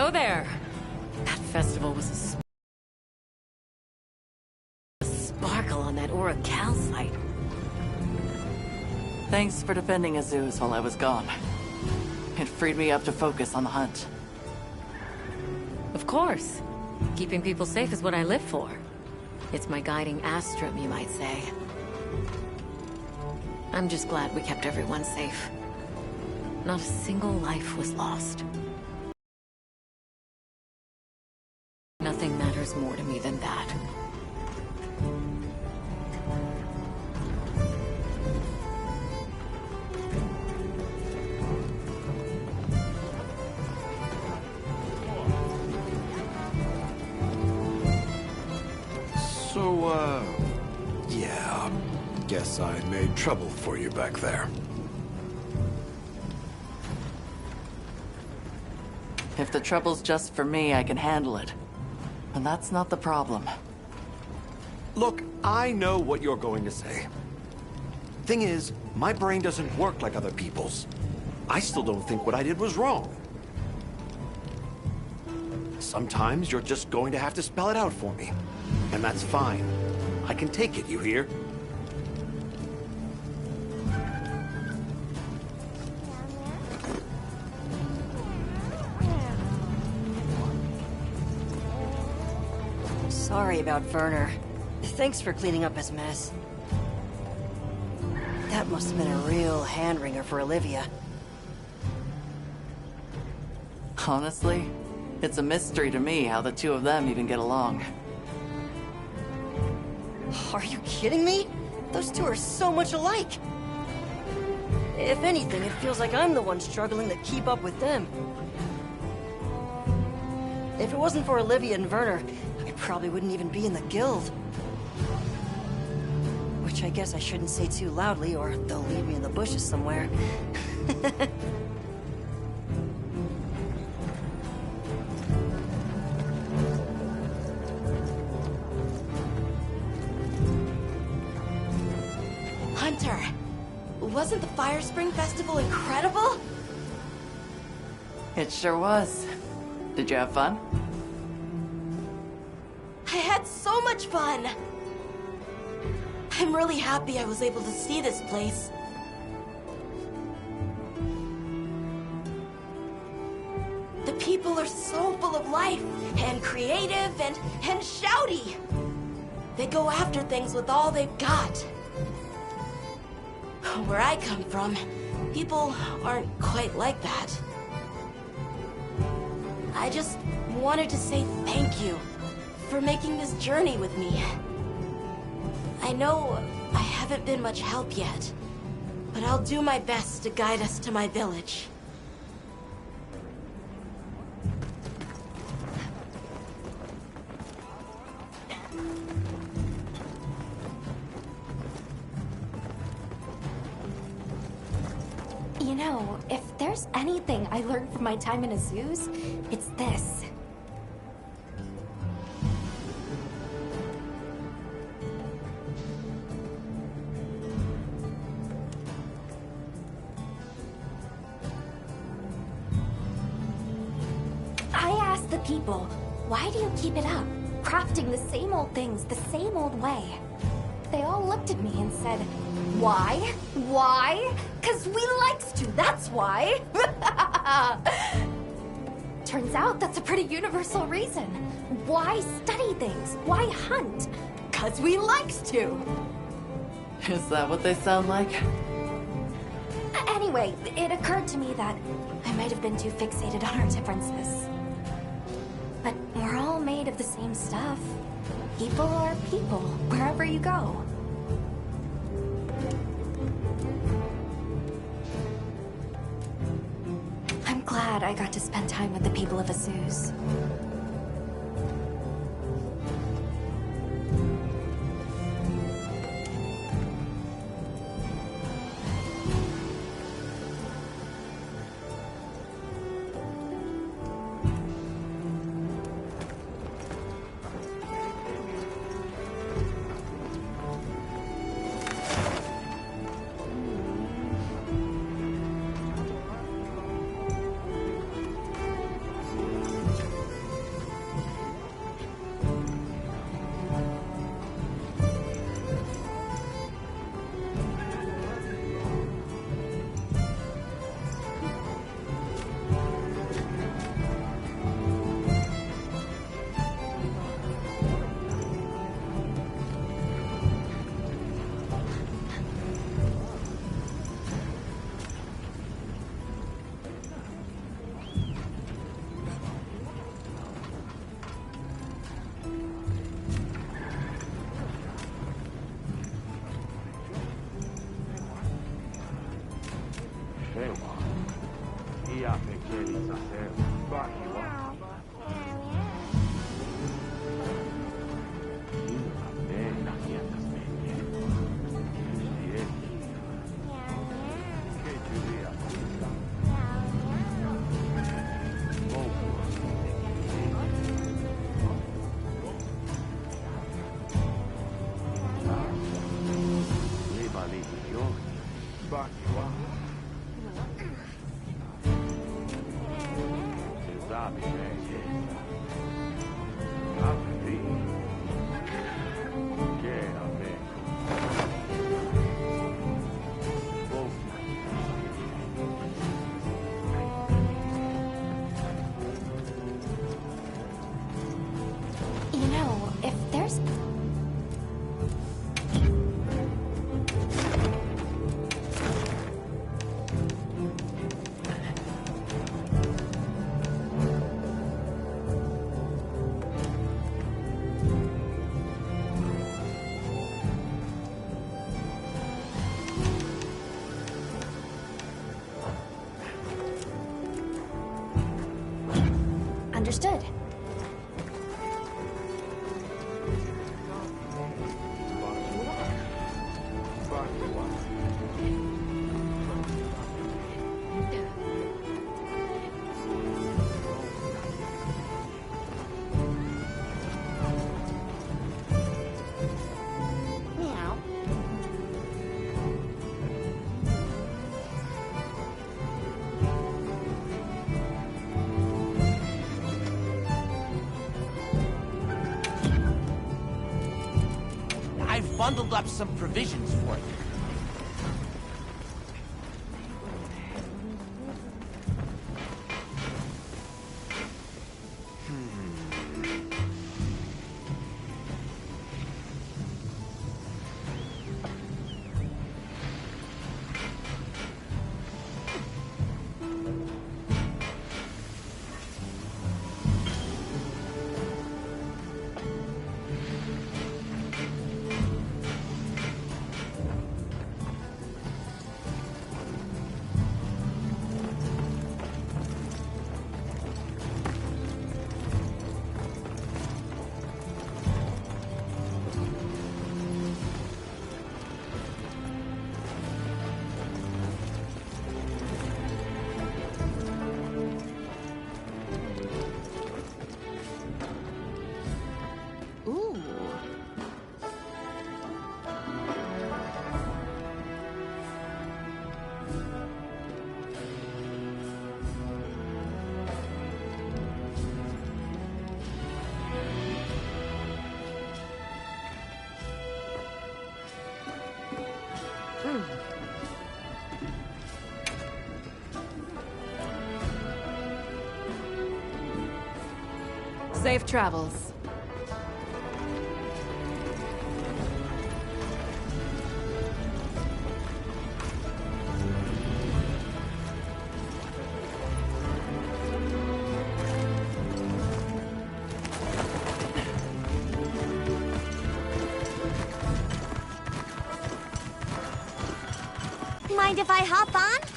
Oh there. That festival was a sparkle on that Aura calcite. Thanks for defending Azuz while I was gone. It freed me up to focus on the hunt. Of course. Keeping people safe is what I live for. It's my guiding astrum, you might say. I'm just glad we kept everyone safe. Not a single life was lost. Nothing matters more to me than that. So, yeah. Guess I made trouble for you back there. If the trouble's just for me, I can handle it. And that's not the problem. Look, I know what you're going to say. Thing is, my brain doesn't work like other people's. I still don't think what I did was wrong. Sometimes you're just going to have to spell it out for me. And that's fine. I can take it, you hear? Sorry about Werner. Thanks for cleaning up his mess. That must have been a real hand-wringer for Olivia. Honestly, it's a mystery to me how the two of them even get along. Are you kidding me? Those two are so much alike. If anything, it feels like I'm the one struggling to keep up with them. If it wasn't for Olivia and Werner, I probably wouldn't even be in the guild. Which I guess I shouldn't say too loudly, or they'll leave me in the bushes somewhere. Hunter, wasn't the Fire Spring Festival incredible? It sure was. Did you have fun? I had so much fun! I'm really happy I was able to see this place. The people are so full of life, and creative, and shouty. They go after things with all they've got. Where I come from, people aren't quite like that. I just wanted to say thank you for making this journey with me. I know I haven't been much help yet, but I'll do my best to guide us to my village. You know, if there's anything I learned from my time in Azuz, it's this. I asked the people, why do you keep it up? Crafting the same old things the same old way. They all looked at me and said, why? Why? 'Cause we likes to, that's why. Turns out that's a pretty universal reason. Why study things? Why hunt? 'Cause we likes to. Is that what they sound like? Anyway, it occurred to me that I might have been too fixated on our differences. But we're all made of the same stuff. People are people, wherever you go. I'm glad I got to spend time with the people of Azuz. If there's... Understood. Meow. I've bundled up some provisions for you. Ooh. Safe travels. Mind if I hop on?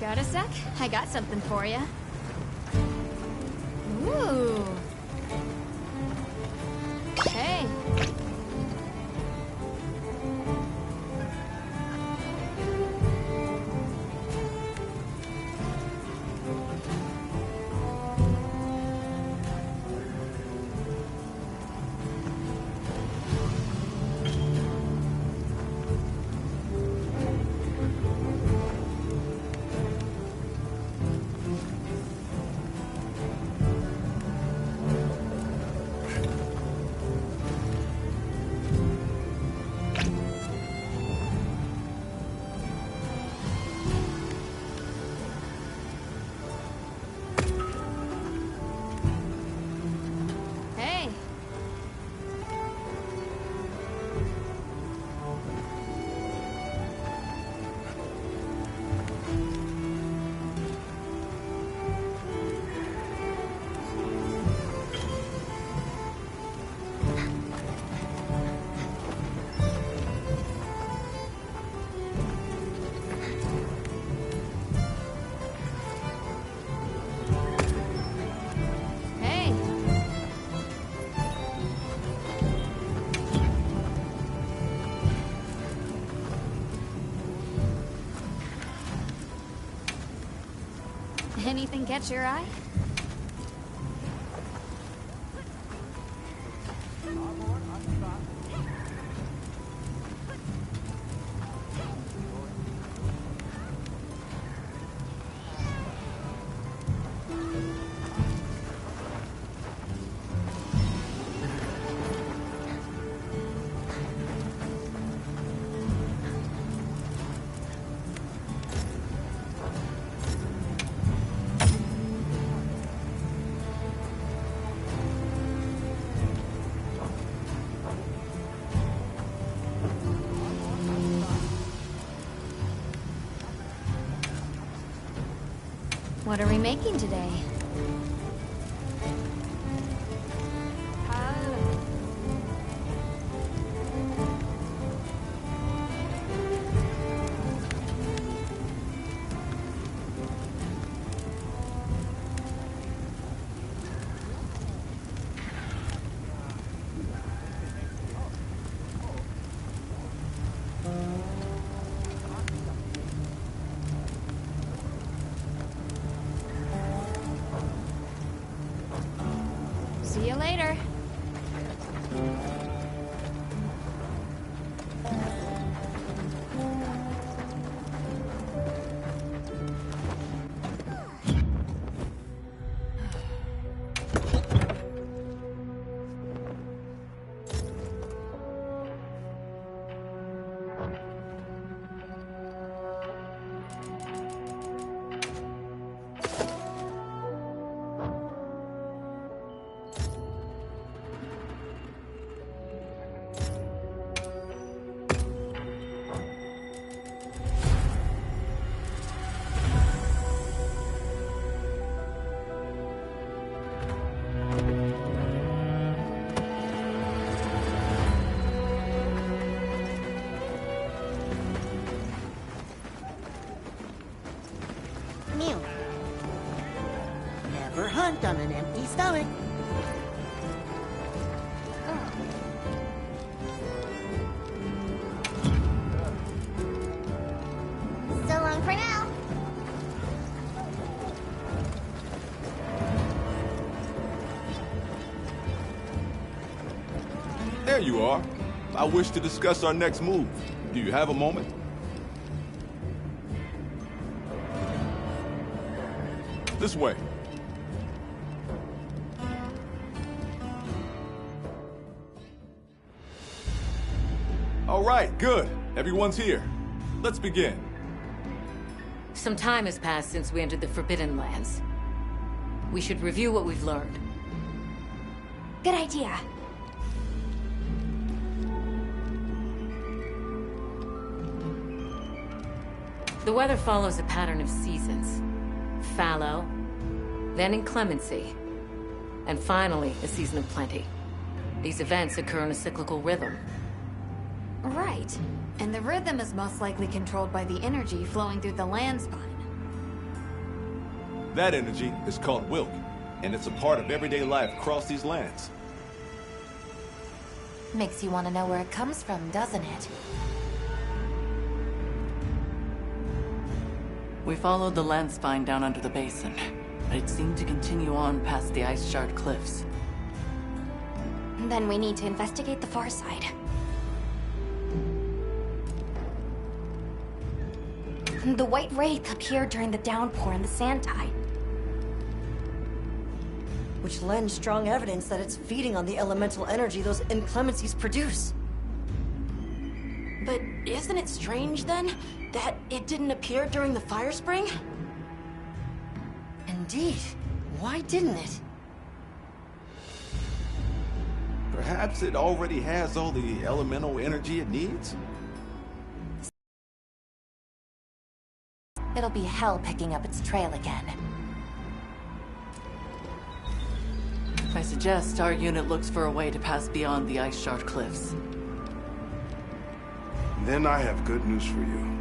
Got a sec? I got something for you. Ooh. Hey. Hey. Hey. Anything catch your eye? What are we making today? See you later. Mew. Never hunt on an empty stomach. So long for now. There you are. I wish to discuss our next move. Do you have a moment? This way. All right, good. Everyone's here. Let's begin. Some time has passed since we entered the Forbidden Lands. We should review what we've learned. Good idea. The weather follows a pattern of seasons. Fallow, then inclemency, and finally a season of plenty. These events occur in a cyclical rhythm. Right. And the rhythm is most likely controlled by the energy flowing through the land spine. That energy is called Wilk, and it's a part of everyday life across these lands. Makes you want to know where it comes from, doesn't it? We followed the land spine down under the basin, but it seemed to continue on past the ice shard cliffs. Then we need to investigate the far side. The White Wraith appeared during the downpour and the sand tide. Which lends strong evidence that it's feeding on the elemental energy those inclemencies produce. But isn't it strange, then, that it didn't appear during the fire spring? Indeed. Why didn't it? Perhaps it already has all the elemental energy it needs? It'll be hell picking up its trail again. I suggest our unit looks for a way to pass beyond the ice shard cliffs. Then I have good news for you.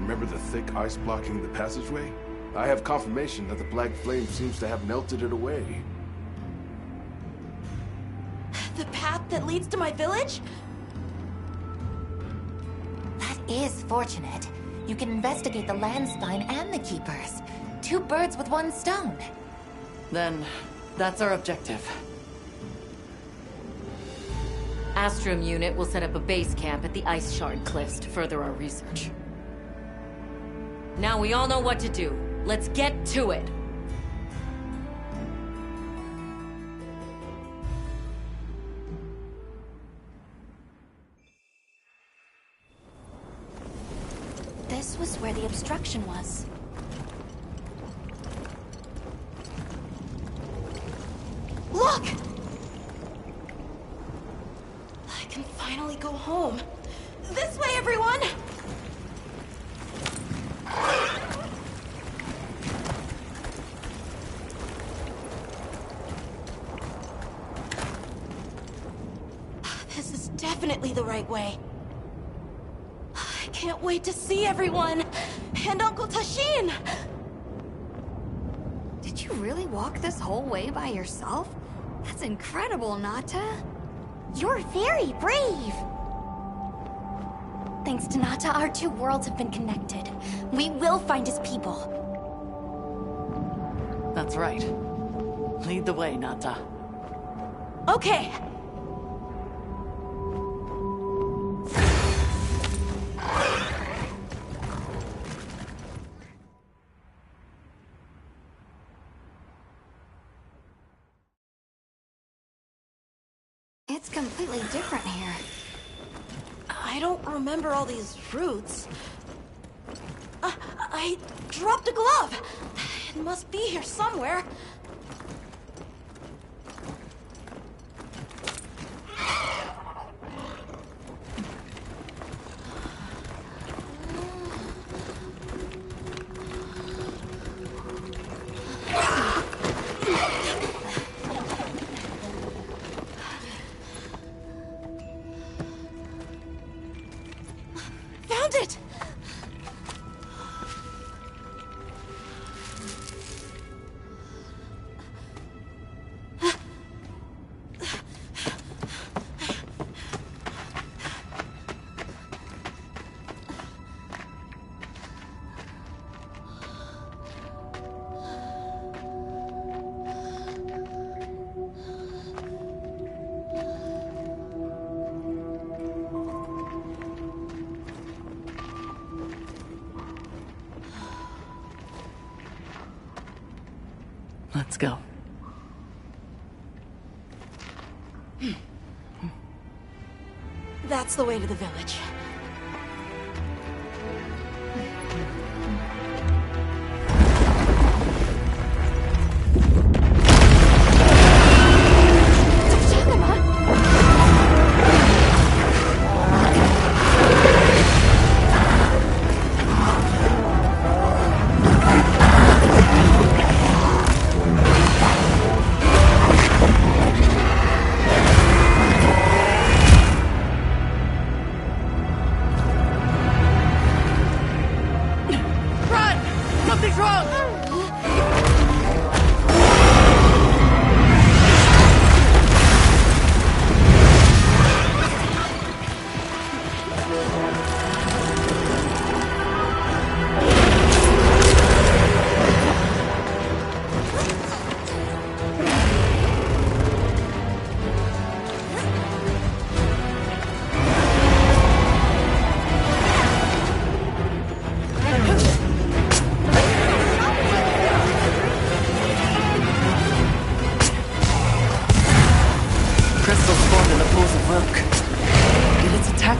Remember the thick ice blocking the passageway? I have confirmation that the black flame seems to have melted it away. The path that leads to my village? That is fortunate. You can investigate the land spine and the keepers. 2 birds with 1 stone. Then, that's our objective. Astrum unit will set up a base camp at the Ice Shard Cliffs to further our research. Now we all know what to do. Let's get to it! This was where the obstruction was. Look! I can finally go home. This way, everyone! This is definitely the right way. I can't wait to see everyone! And Uncle Tashin! Did you really walk this whole way by yourself? That's incredible, Nata. You're very brave! Thanks to Nata, our 2 worlds have been connected. We will find his people. That's right. Lead the way, Nata. Okay. It's completely different here. I don't remember all these roots. I dropped a glove. It must be here somewhere. Found it! Let's go. That's the way to the village. Something's wrong!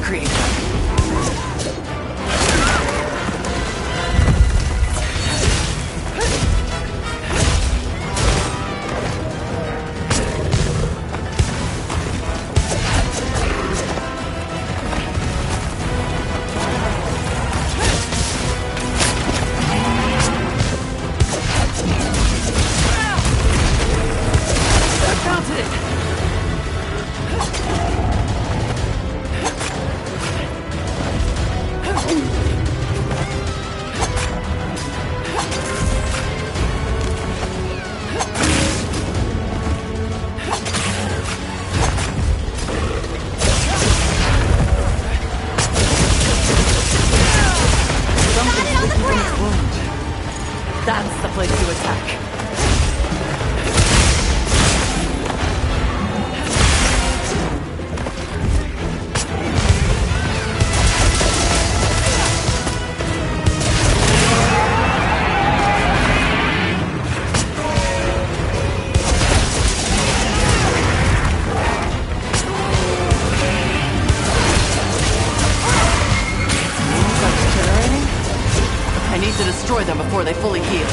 create them. That's the place to attack. I need to destroy them before they fully heal.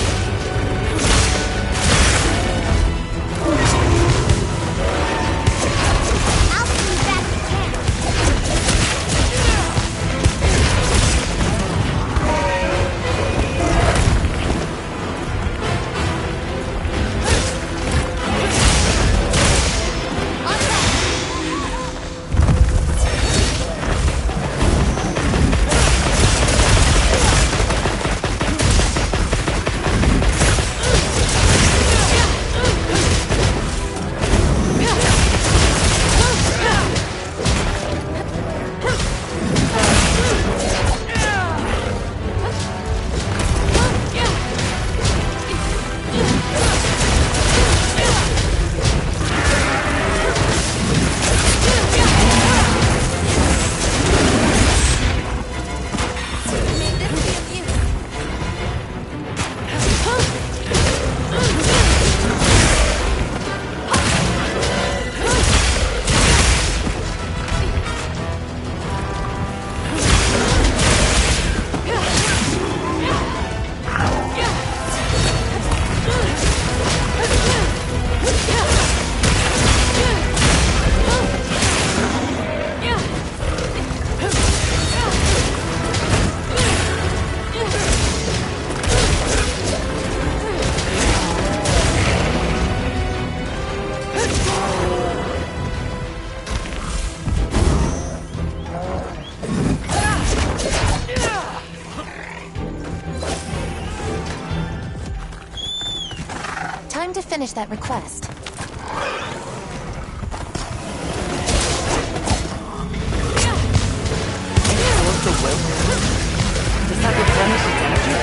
Time to finish that request. What's the will? Does that replenish its energy?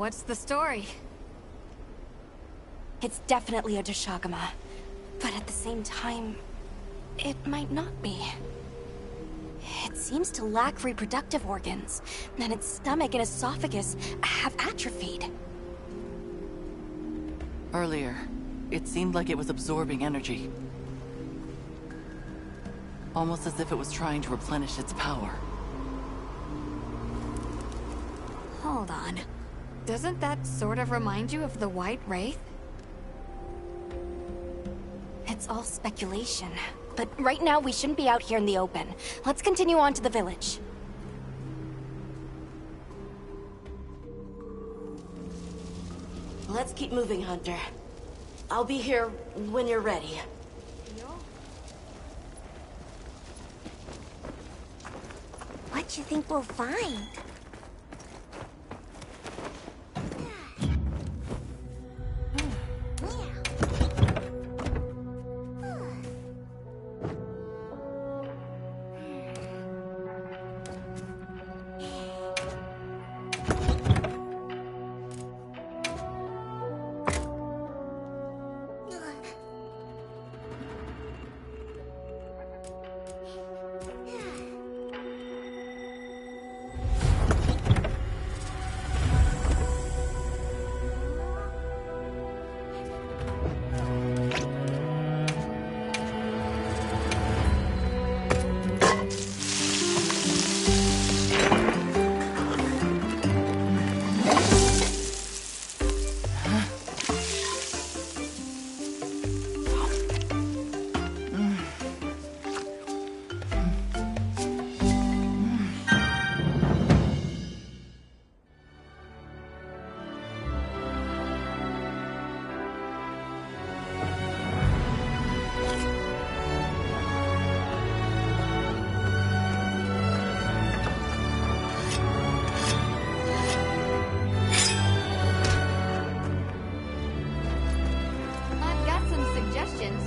what's the story? It's definitely a Deshagama. But at the same time, it might not be. It seems to lack reproductive organs, and its stomach and esophagus have atrophied. Earlier, it seemed like it was absorbing energy. Almost as if it was trying to replenish its power. Hold on. Doesn't that sort of remind you of the White Wraith? It's all speculation. But right now, we shouldn't be out here in the open. Let's continue on to the village. Let's keep moving, Hunter. I'll be here when you're ready. What you think we'll find?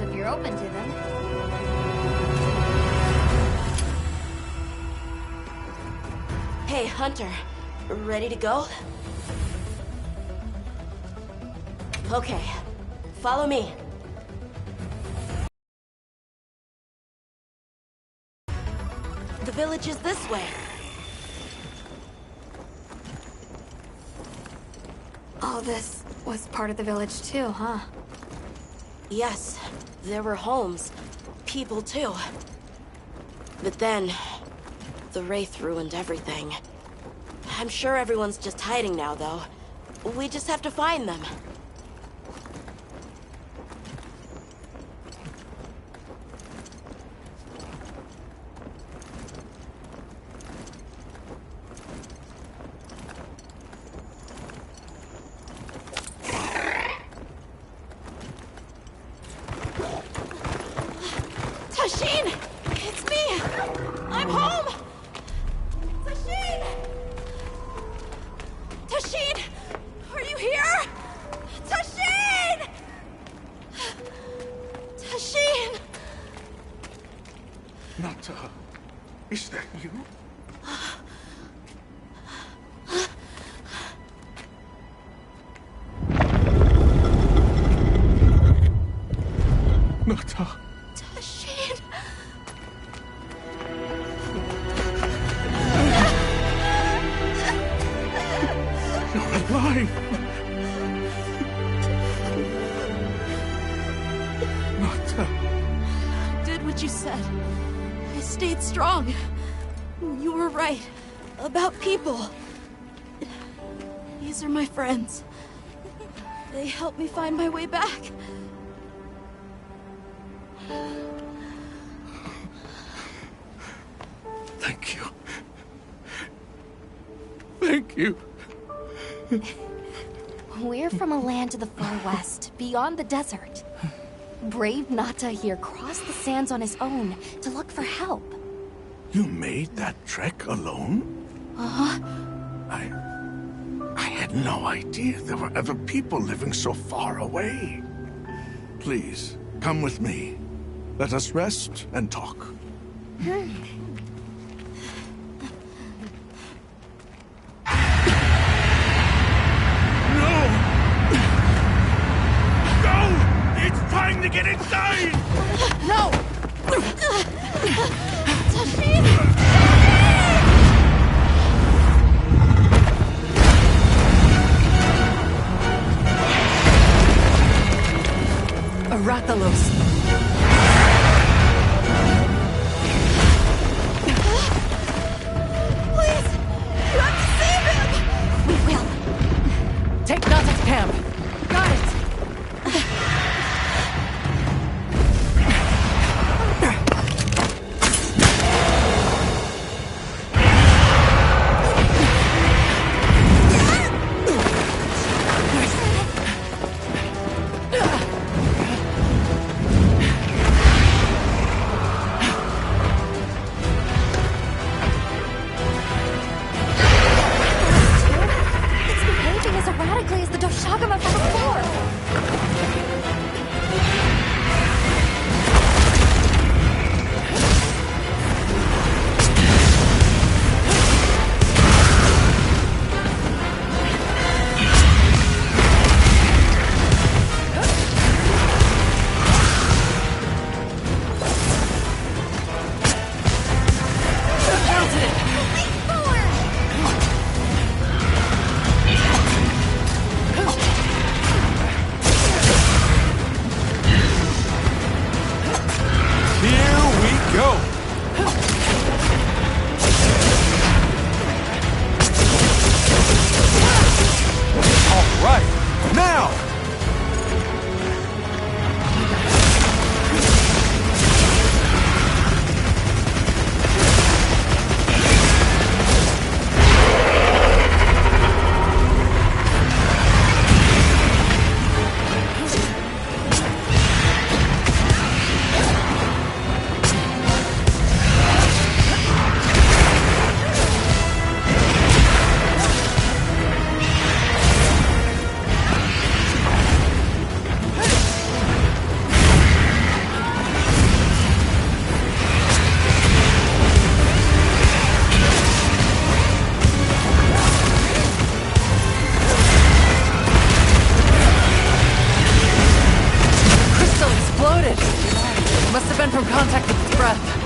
If you're open to them. Hey, Hunter. Ready to go? Okay. Follow me. The village is this way. All this was part of the village too, huh? Yes, there were homes, people too. But then, the Wraith ruined everything. I'm sure everyone's just hiding now, though. We just have to find them. It's me! I'm home! Tashin! Tashin! Are you here? Tashin! Tashin! Nata, is that you? Nata. Tashin! You're alive! Nata. Did what you said. I stayed strong. You were right. About people. These are my friends. They helped me find my way back. Thank you. Thank you. We're from a land to the far west, beyond the desert. Brave Nata here crossed the sands on his own to look for help. You made that trek alone? Uh-huh. I had no idea there were other people living so far away. Please, come with me. Let us rest and talk. to get inside! No! Rathalos. Please! You have to save him! We will. Take Naz's camp. Got it! from contact with its breath.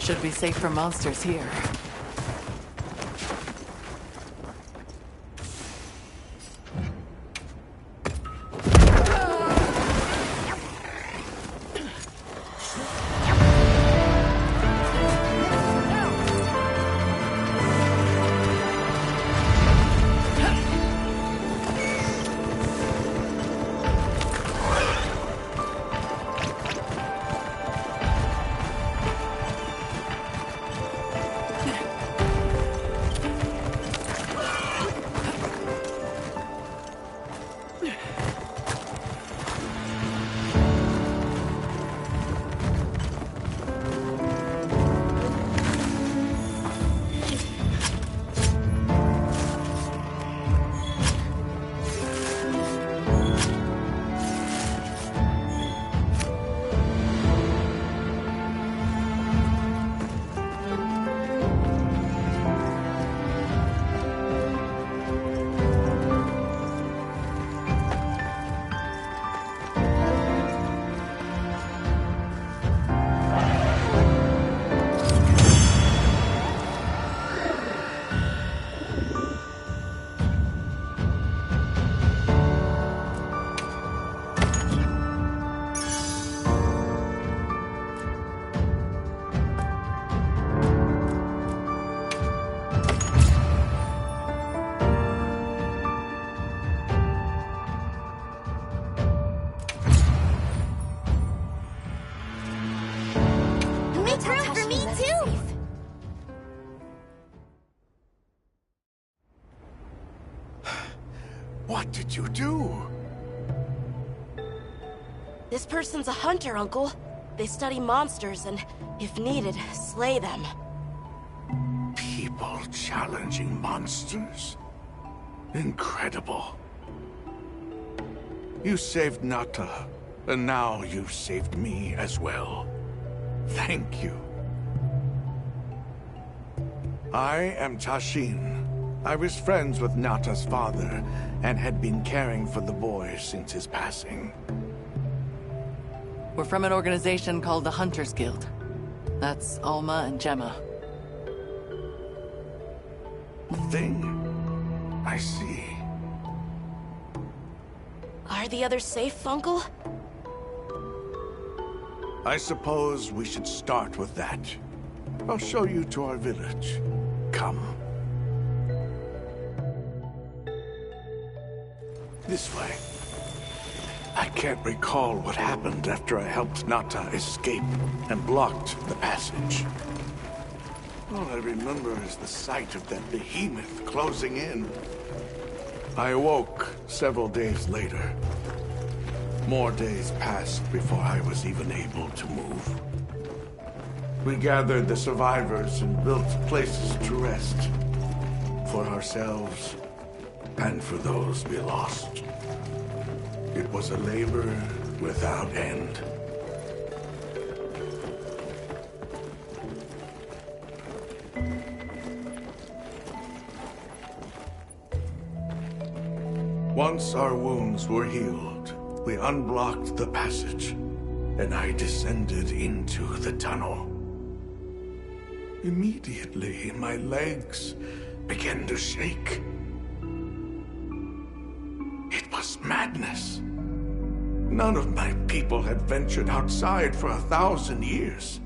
Should be safe from monsters here. What did you do? This person's a hunter, Uncle. They study monsters and, if needed, slay them. People challenging monsters? Incredible. You saved Nata, and now you've saved me as well. Thank you. I am Ch3. I was friends with Nata's father, and had been caring for the boy since his passing. We're from an organization called the Hunters Guild. That's Alma and Gemma. Thing? I see. Are the others safe, Uncle? I suppose we should start with that. I'll show you to our village. Come. This way. I can't recall what happened after I helped Nata escape and blocked the passage. All I remember is the sight of that behemoth closing in. I awoke several days later. More days passed before I was even able to move. We gathered the survivors and built places to rest. For ourselves, and for those we lost. It was a labor without end. Once our wounds were healed, we unblocked the passage, and I descended into the tunnel. Immediately, my legs began to shake. It was madness. None of my people had ventured outside for 1,000 years.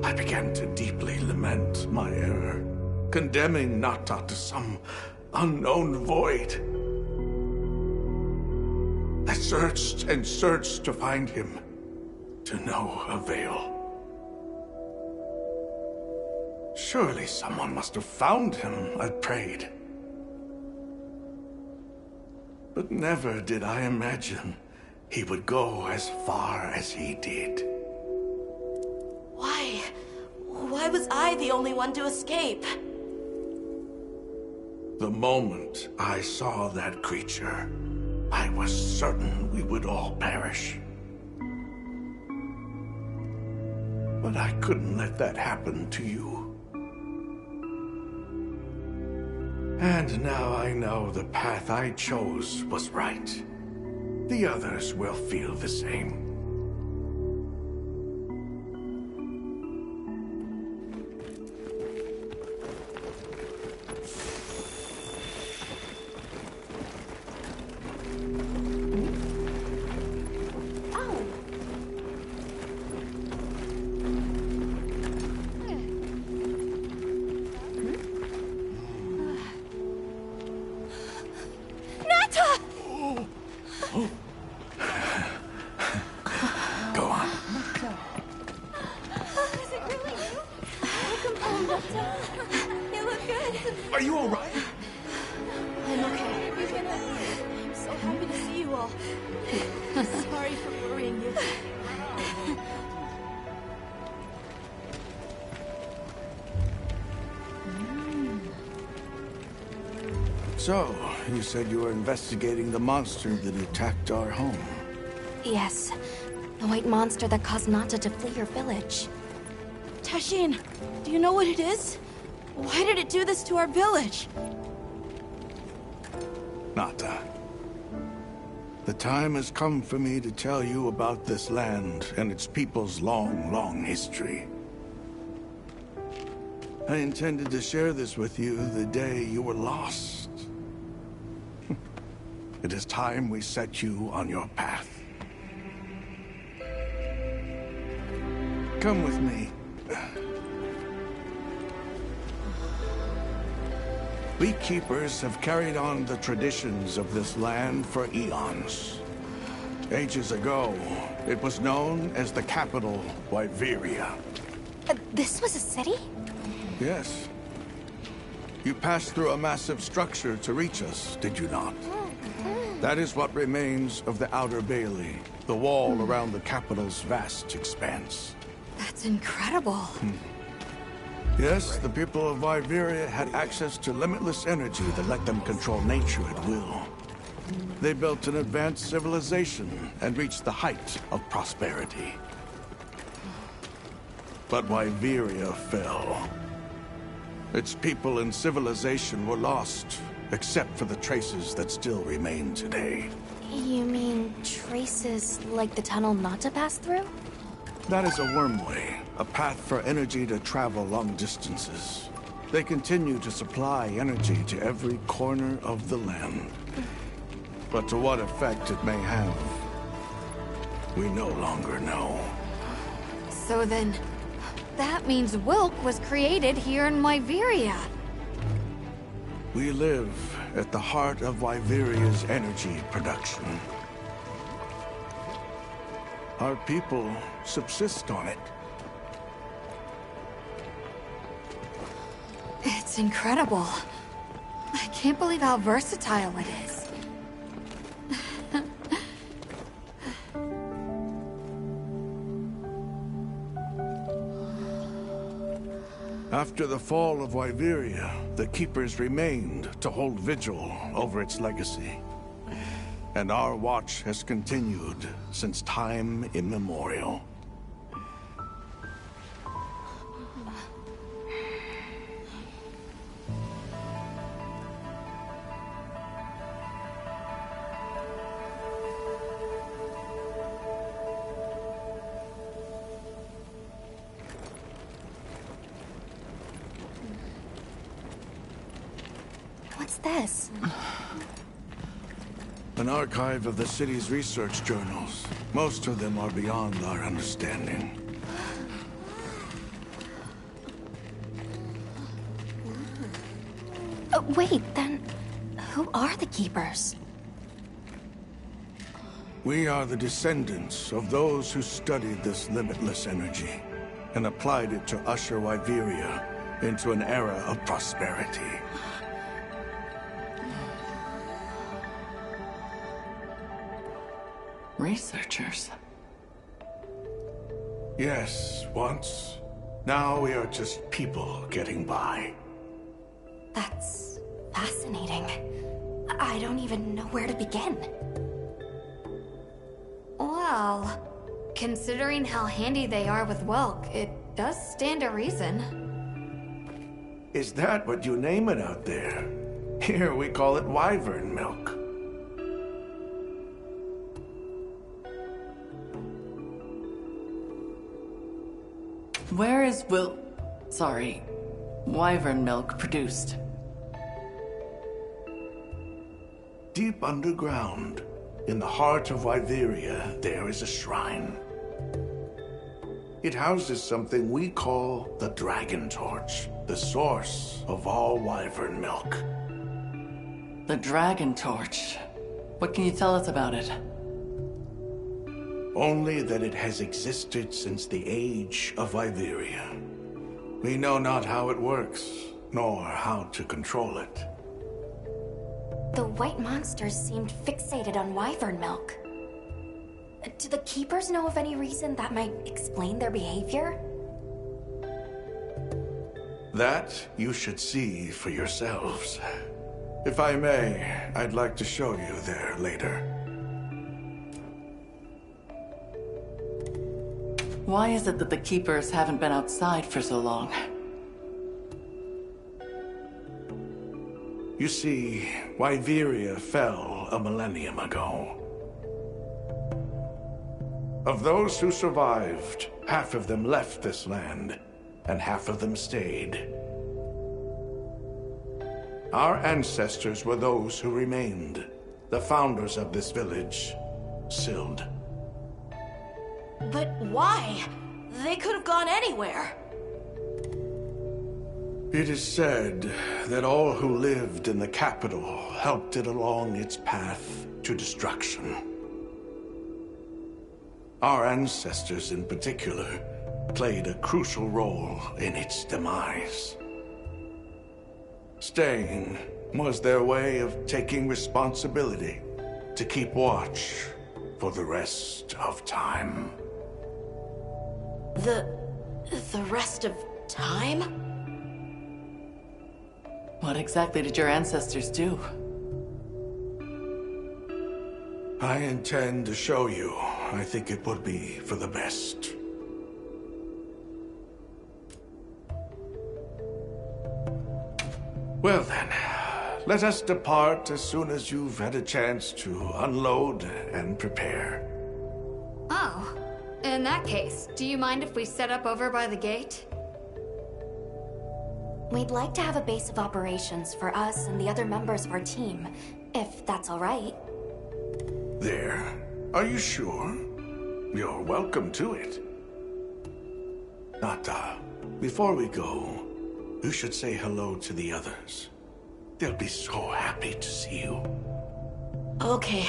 I began to deeply lament my error, condemning Nata to some unknown void. I searched and searched to find him, to no avail. Surely someone must have found him, I prayed. But never did I imagine he would go as far as he did. Why? Why was I the only one to escape? The moment I saw that creature, I was certain we would all perish. But I couldn't let that happen to you. And now I know the path I chose was right. The others will feel the same. for worrying you. So, you said you were investigating the monster that attacked our home. Yes. The white monster that caused Nata to flee your village. Tashin, do you know what it is? Why did it do this to our village? Nata. The time has come for me to tell you about this land and its people's long, long history. I intended to share this with you the day you were lost. It is time we set you on your path. Come with me. We keepers have carried on the traditions of this land for eons. Ages ago, it was known as the capital, Wyveria. This was a city? Yes. You passed through a massive structure to reach us, did you not? That is what remains of the Outer Bailey, the wall around the capital's vast expanse. That's incredible. Yes, the people of Wyveria had access to limitless energy that let them control nature at will. They built an advanced civilization and reached the height of prosperity. But Wyveria fell. Its people and civilization were lost, except for the traces that still remain today. You mean traces like the tunnel Nata passed through? That is a wormway, a path for energy to travel long distances. They continue to supply energy to every corner of the land. But to what effect it may have, we no longer know. So then, that means Wilk was created here in Wyveria. We live at the heart of Wyveria's energy production. Our people subsist on it. It's incredible. I can't believe how versatile it is. After the fall of Wyveria, the Keepers remained to hold vigil over its legacy. And our watch has continued since time immemorial. What's this? An archive of the city's research journals. Most of them are beyond our understanding. Wait, then who are the Keepers? We are the descendants of those who studied this limitless energy and applied it to usher Wyveria into an era of prosperity. Researchers? Yes, once. Now we are just people getting by. That's fascinating. I don't even know where to begin. Well, considering how handy they are with Welk, it does stand to reason. Is that what you name it out there? Here we call it wyvern milk. Where is wyvern milk produced? Deep underground, in the heart of Wyveria, there is a shrine. It houses something we call the Dragon Torch, the source of all wyvern milk. The Dragon Torch. What can you tell us about it? Only that it has existed since the age of Wyveria. We know not how it works, nor how to control it. The white monsters seemed fixated on wyvern milk. Do the Keepers know of any reason that might explain their behavior? That you should see for yourselves. If I may, I'd like to show you there later. Why is it that the Keepers haven't been outside for so long? You see, Wyveria fell a millennium ago. Of those who survived, half of them left this land, and half of them stayed. Our ancestors were those who remained, the founders of this village, Sild. But why? They could have gone anywhere. It is said that all who lived in the capital helped it along its path to destruction. Our ancestors in particular played a crucial role in its demise. Staying was their way of taking responsibility to keep watch for the rest of time. The rest of time? What exactly did your ancestors do? I intend to show you. I think it would be for the best. Well then, let us depart as soon as you've had a chance to unload and prepare. Oh, in that case, do you mind if we set up over by the gate? We'd like to have a base of operations for us and the other members of our team, if that's all right. There. Are you sure? You're welcome to it. Nata, before we go, you should say hello to the others. They'll be so happy to see you. Okay.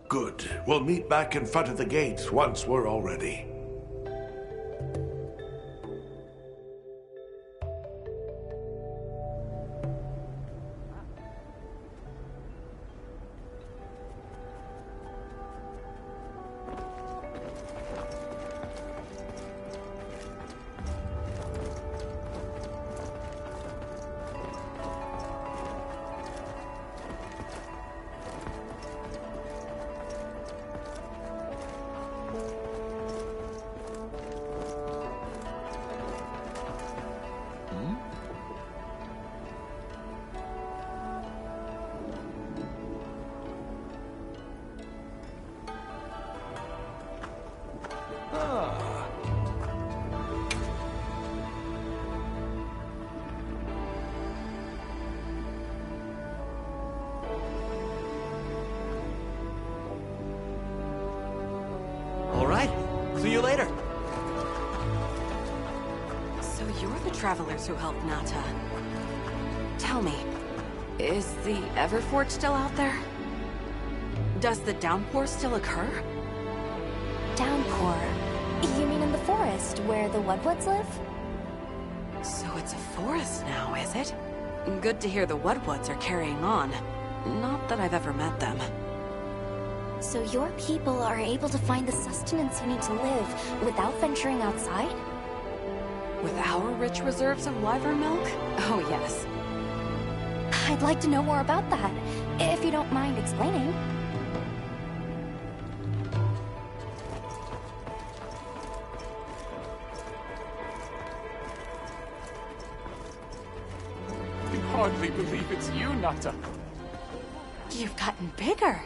Good. We'll meet back in front of the gate once we're all ready. All right. See you later. So you're the travelers who helped Nata. Tell me, is the Everforge still out there? Does the downpour still occur? Downpour? You mean in the forest, where the Woodwoods live? So it's a forest now, is it? Good to hear the Woodwoods are carrying on. Not that I've ever met them. So your people are able to find the sustenance you need to live without venturing outside? With our rich reserves of wyvern milk? Oh, yes. I'd like to know more about that, if you don't mind explaining. I can hardly believe it's you, Nata. You've gotten bigger.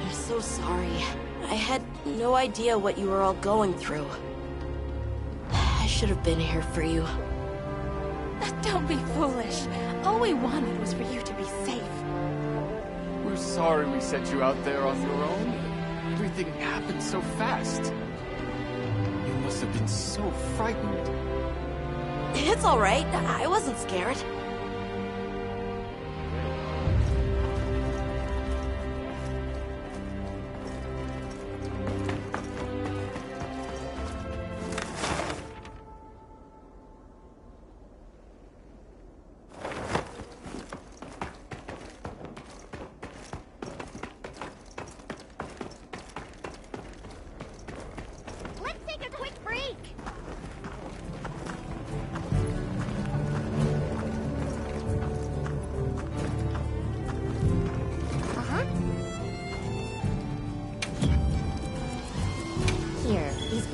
I'm so sorry. I had no idea what you were all going through. I should have been here for you. Don't be foolish. All we wanted was for you to be safe. We're sorry we sent you out there on your own. Everything happened so fast. You must have been so frightened. It's all right. I wasn't scared.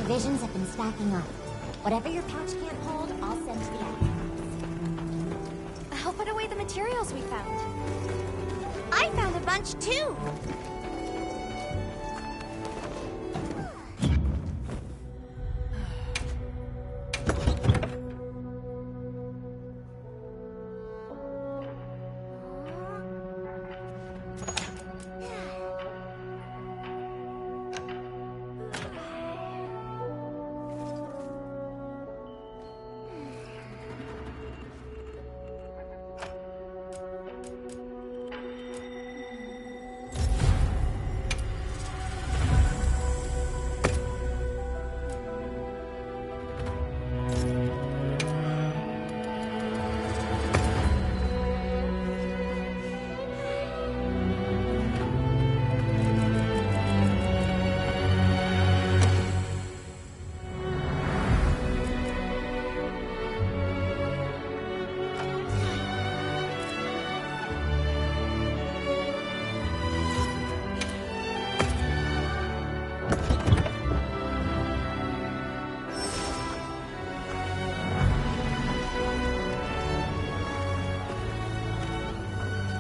Provisions have been stacking up. Whatever your pouch can't hold, I'll send to the admin. I'll put away the materials we found. I found a bunch too!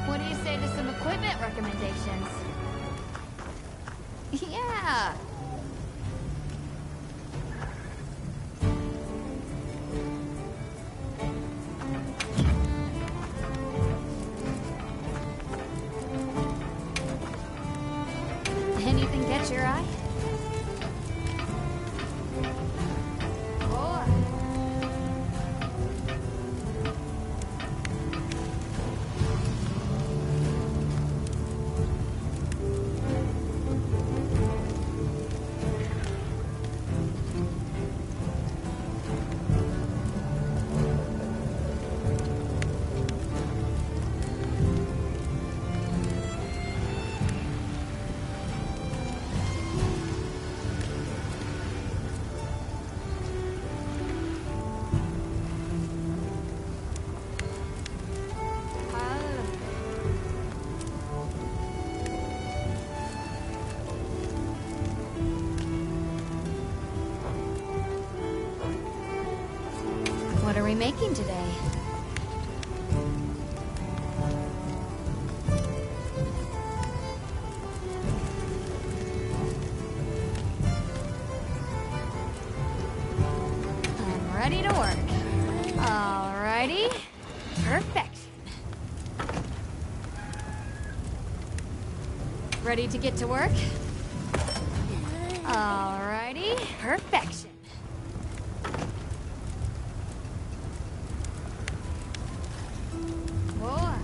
What do you say to some equipment recommendations? Yeah. Anything catch your eye? Oh. What are we making today? I'm ready to work. Alrighty. Perfection. Ready to get to work? Alrighty. Perfection. Whoa.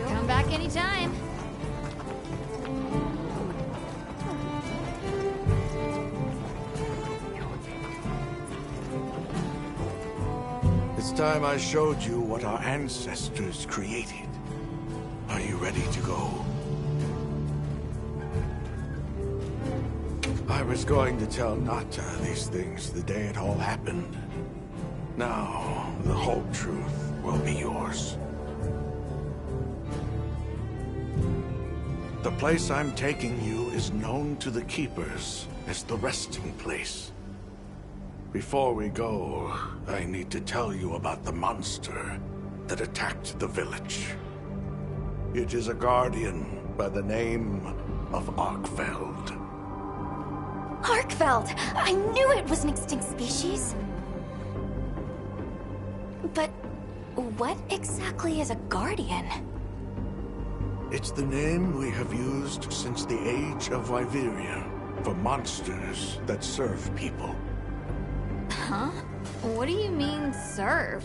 Come back anytime. It's time I showed you what our ancestors created. Are you ready to go? I was going to tell Nata these things the day it all happened. Now, the whole truth will be yours. The place I'm taking you is known to the Keepers as the resting place. Before we go, I need to tell you about the monster that attacked the village. It is a guardian by the name of Arkfeld. Arkfeld! I knew it was an extinct species! But what exactly is a guardian? It's the name we have used since the age of Wyverian for monsters that serve people. Huh? What do you mean, serve?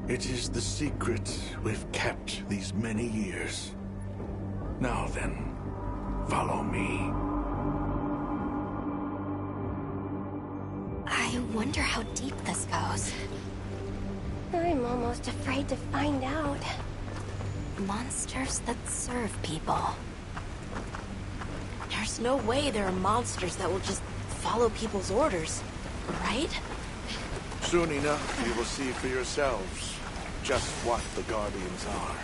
It is the secret we've kept these many years. Now then, follow me. I wonder how deep this goes. I'm almost afraid to find out. Monsters that serve people. There's no way there are monsters that will just follow people's orders, right? Soon enough, you will see for yourselves just what the Guardians are.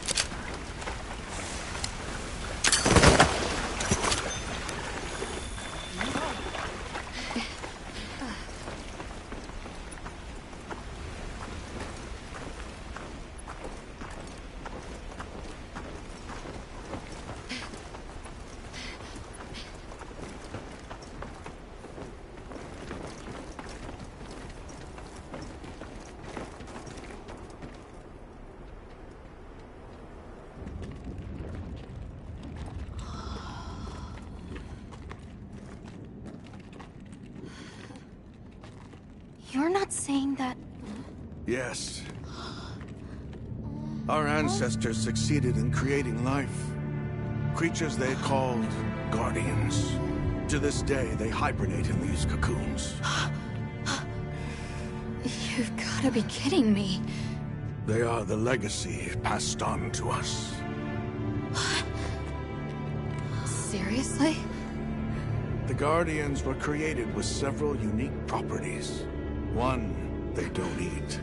You're not saying that... Yes. Our ancestors succeeded in creating life. Creatures they called Guardians. To this day, they hibernate in these cocoons. You've gotta be kidding me. They are the legacy passed on to us. Seriously? The Guardians were created with several unique properties. One, they don't eat.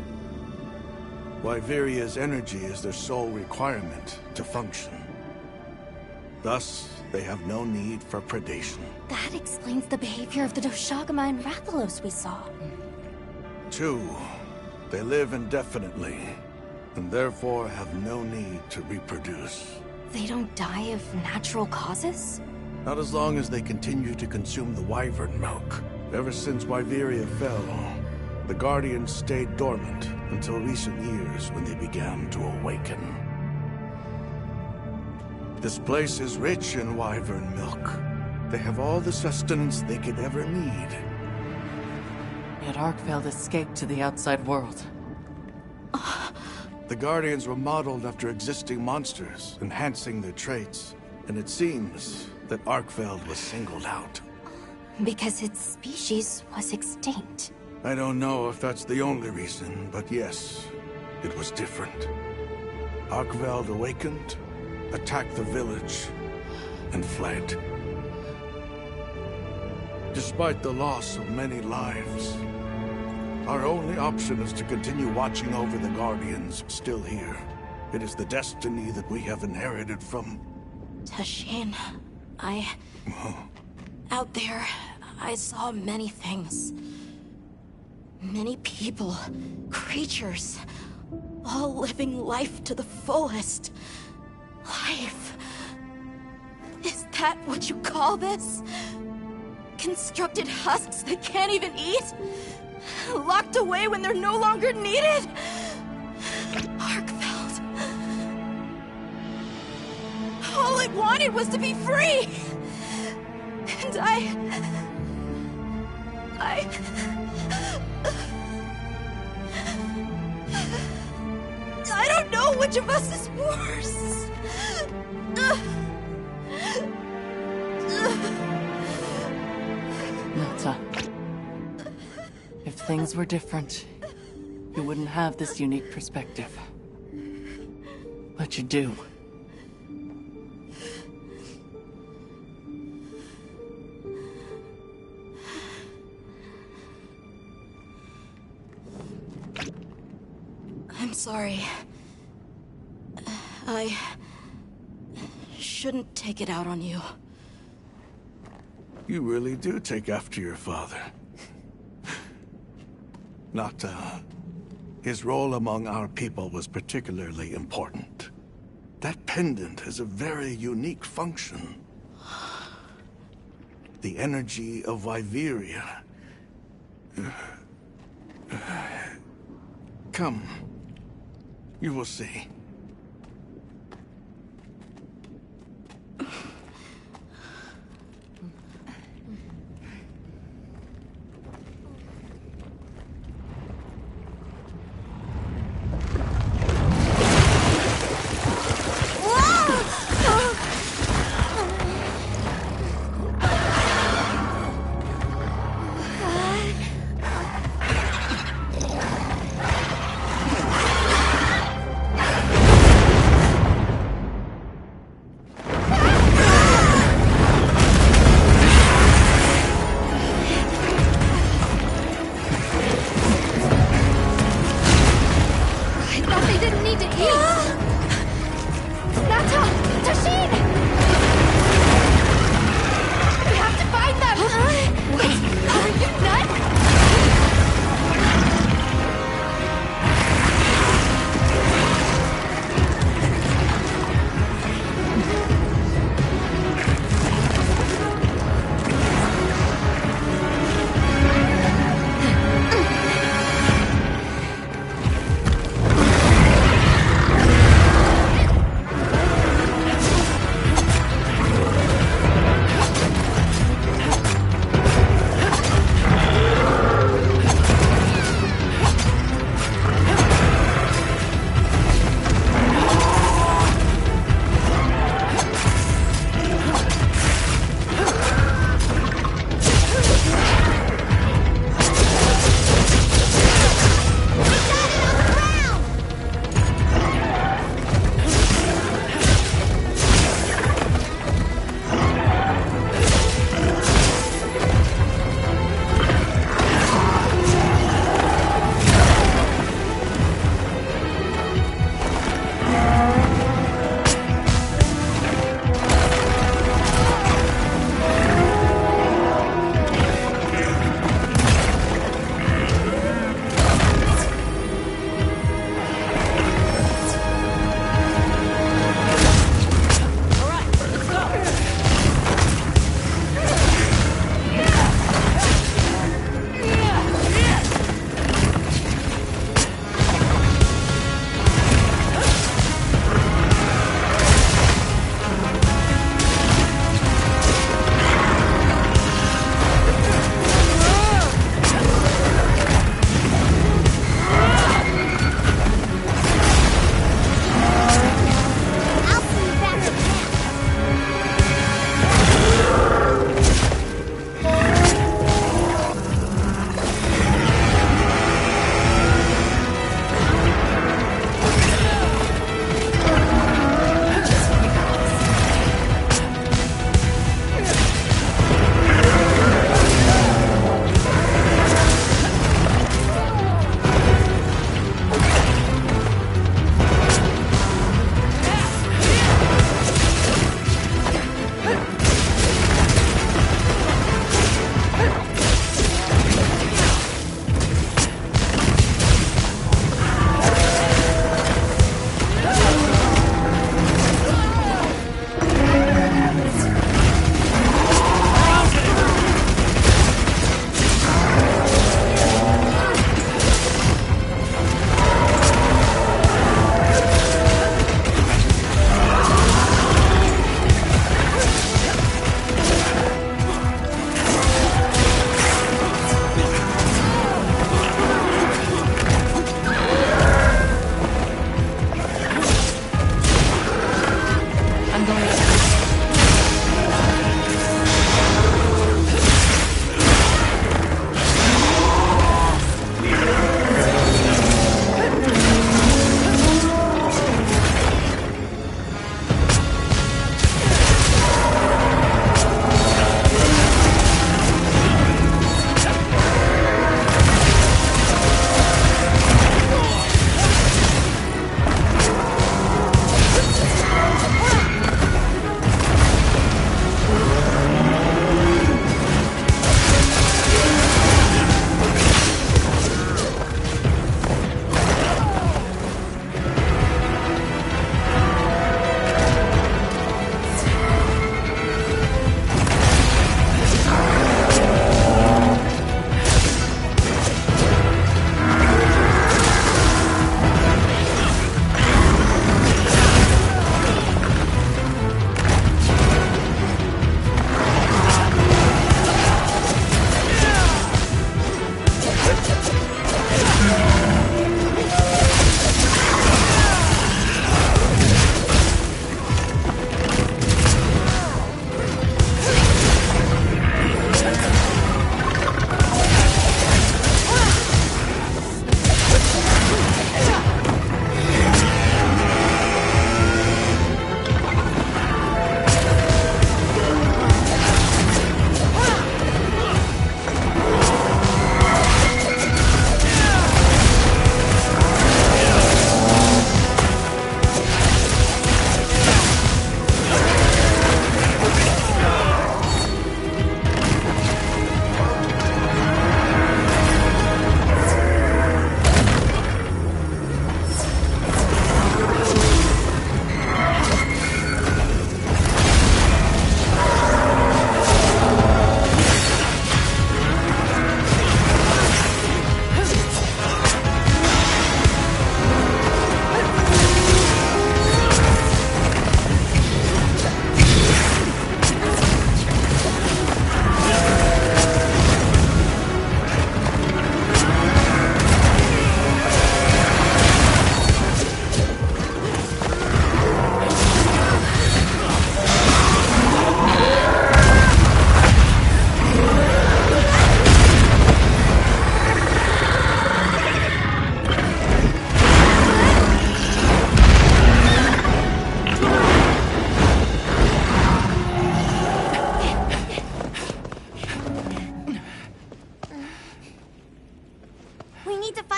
Wyveria's energy is their sole requirement to function. Thus, they have no need for predation. That explains the behavior of the Doshagama and Rathalos we saw. 2, they live indefinitely, and therefore have no need to reproduce. They don't die of natural causes? Not as long as they continue to consume the wyvern milk. Ever since Wyveria fell, the Guardians stayed dormant until recent years when they began to awaken. This place is rich in wyvern milk. They have all the sustenance they could ever need. Yet Arkveld escaped to the outside world. The Guardians were modeled after existing monsters, enhancing their traits. And it seems that Arkveld was singled out. Because its species was extinct. I don't know if that's the only reason, but yes, it was different. Arkveld awakened, attacked the village, and fled. Despite the loss of many lives, our only option is to continue watching over the Guardians still here. It is the destiny that we have inherited from... Tashin, out there, I saw many things. Many people, creatures, all living life to the fullest. Life. Is that what you call this? Constructed husks that can't even eat? Locked away when they're no longer needed? Arkveld. All it wanted was to be free! And I don't know which of us is worse. Nata. If things were different, you wouldn't have this unique perspective. But you do. I'm sorry. I shouldn't take it out on you. You really do take after your father. His role among our people was particularly important. That pendant has a very unique function. The energy of Wyveria. Come. You will see.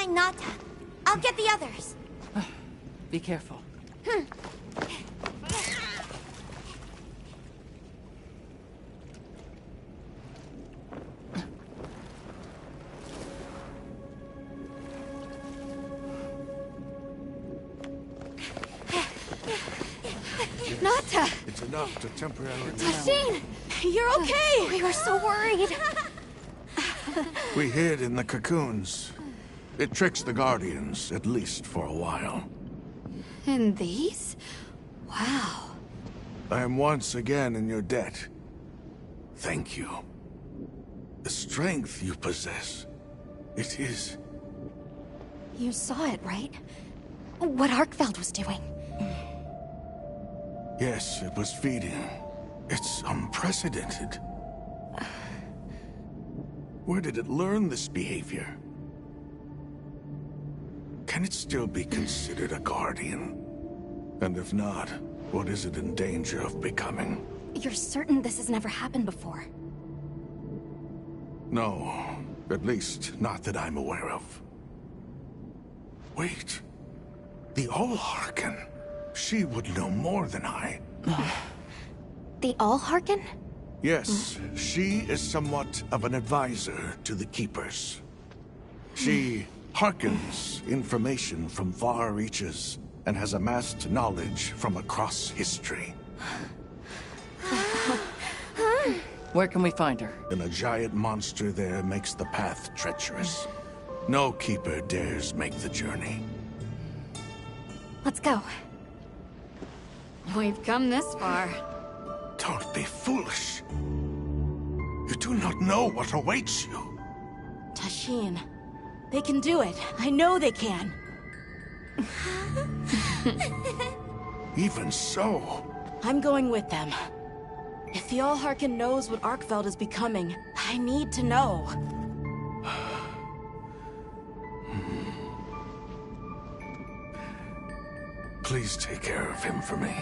find Nata. I'll get the others. Be careful. Nata! It's enough to temporarily... Machine! You're okay! We were so worried. We hid in the cocoons. It tricks the Guardians, at least for a while. And these? Wow. I am once again in your debt. Thank you. The strength you possess, it is... You saw it, right? What Arkfeld was doing. Yes, it was feeding. It's unprecedented. Where did it learn this behavior? Can it still be considered a Guardian? And if not, what is it in danger of becoming? You're certain this has never happened before? No, at least not that I'm aware of. Wait, the All-Harken. She would know more than I. The All-Harken? Yes, she is somewhat of an advisor to the Keepers. She hearkens information from far reaches and has amassed knowledge from across history. Where can we find her? And a giant monster there makes the path treacherous. No Keeper dares make the journey. Let's go. We've come this far. Don't be foolish. You do not know what awaits you. Tashin, they can do it. I know they can. Even so... I'm going with them. If the All-Harken knows what Arkfeld is becoming, I need to know. Please take care of him for me.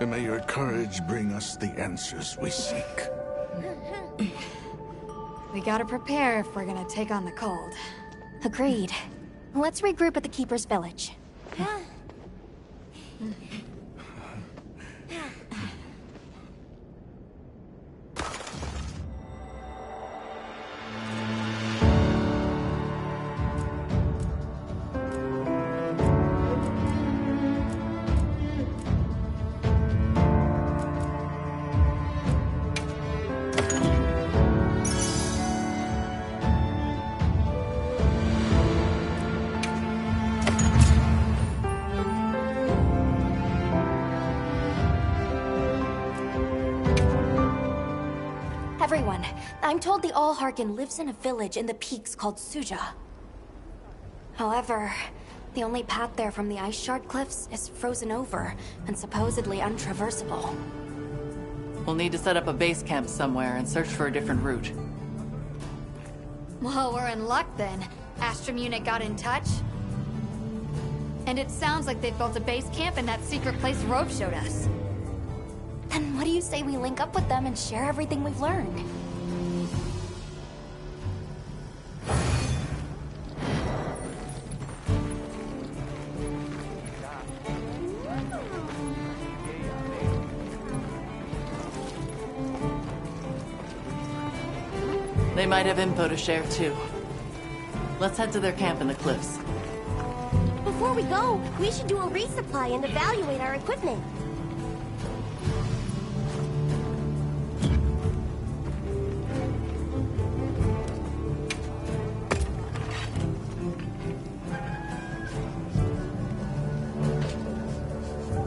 And may your courage bring us the answers we seek. We gotta prepare if we're gonna take on the cold. Agreed. Let's regroup at the Keeper's Village. Everyone, I'm told the All-Harken lives in a village in the peaks called Suja. However, the only path there from the Ice Shard Cliffs is frozen over and supposedly untraversable. We'll need to set up a base camp somewhere and search for a different route. Well, we're in luck then. Astrum unit got in touch. And it sounds like they've built a base camp in that secret place Rove showed us. Then what do you say we link up with them and share everything we've learned? They might have info to share too. Let's head to their camp in the cliffs. Before we go, we should do a resupply and evaluate our equipment.